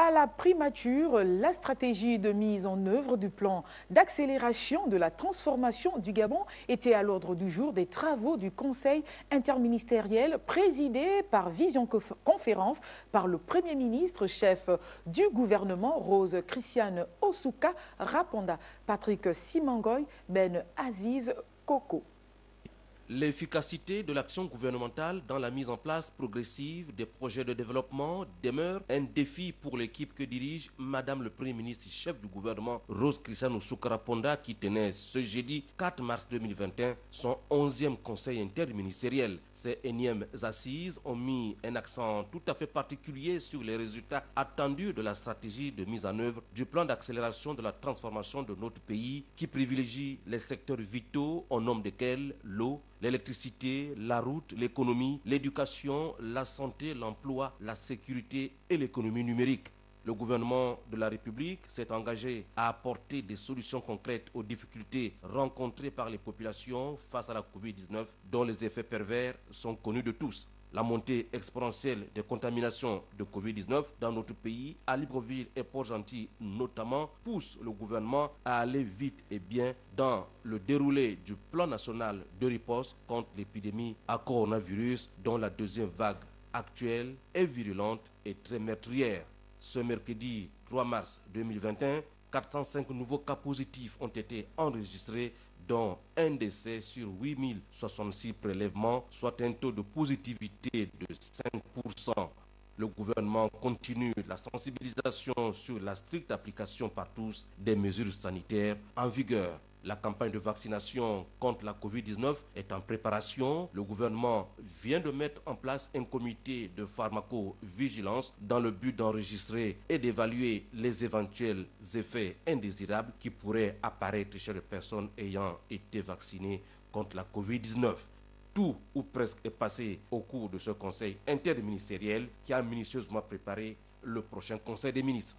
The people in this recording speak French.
À la primature, la stratégie de mise en œuvre du plan d'accélération de la transformation du Gabon était à l'ordre du jour des travaux du Conseil interministériel présidé par Vision Conférence par le Premier ministre, chef du gouvernement, Rose Christiane Osuka Raponda, Patrick Simangoy, Ben Aziz Koko. L'efficacité de l'action gouvernementale dans la mise en place progressive des projets de développement demeure un défi pour l'équipe que dirige Madame le Premier ministre chef du gouvernement Rose Christiane Soukaraponda qui tenait ce jeudi 4 mars 2021 son 11e conseil interministériel. Ces énièmes assises ont mis un accent tout à fait particulier sur les résultats attendus de la stratégie de mise en œuvre du plan d'accélération de la transformation de notre pays qui privilégie les secteurs vitaux au nombre desquels l'eau, l'électricité, la route, l'économie, l'éducation, la santé, l'emploi, la sécurité et l'économie numérique. Le gouvernement de la République s'est engagé à apporter des solutions concrètes aux difficultés rencontrées par les populations face à la Covid-19 dont les effets pervers sont connus de tous. La montée exponentielle des contaminations de Covid-19 dans notre pays, à Libreville et Port-Gentil notamment, pousse le gouvernement à aller vite et bien dans le déroulé du plan national de riposte contre l'épidémie à coronavirus dont la deuxième vague actuelle est virulente et très meurtrière. Ce mercredi 3 mars 2021, 405 nouveaux cas positifs ont été enregistrés, dont un décès sur 8066 prélèvements, soit un taux de positivité de 5%. Le gouvernement continue la sensibilisation sur la stricte application par tous des mesures sanitaires en vigueur. La campagne de vaccination contre la Covid-19 est en préparation. Le gouvernement vient de mettre en place un comité de pharmacovigilance dans le but d'enregistrer et d'évaluer les éventuels effets indésirables qui pourraient apparaître chez les personnes ayant été vaccinées contre la Covid-19. Tout ou presque est passé au cours de ce conseil interministériel qui a minutieusement préparé le prochain conseil des ministres.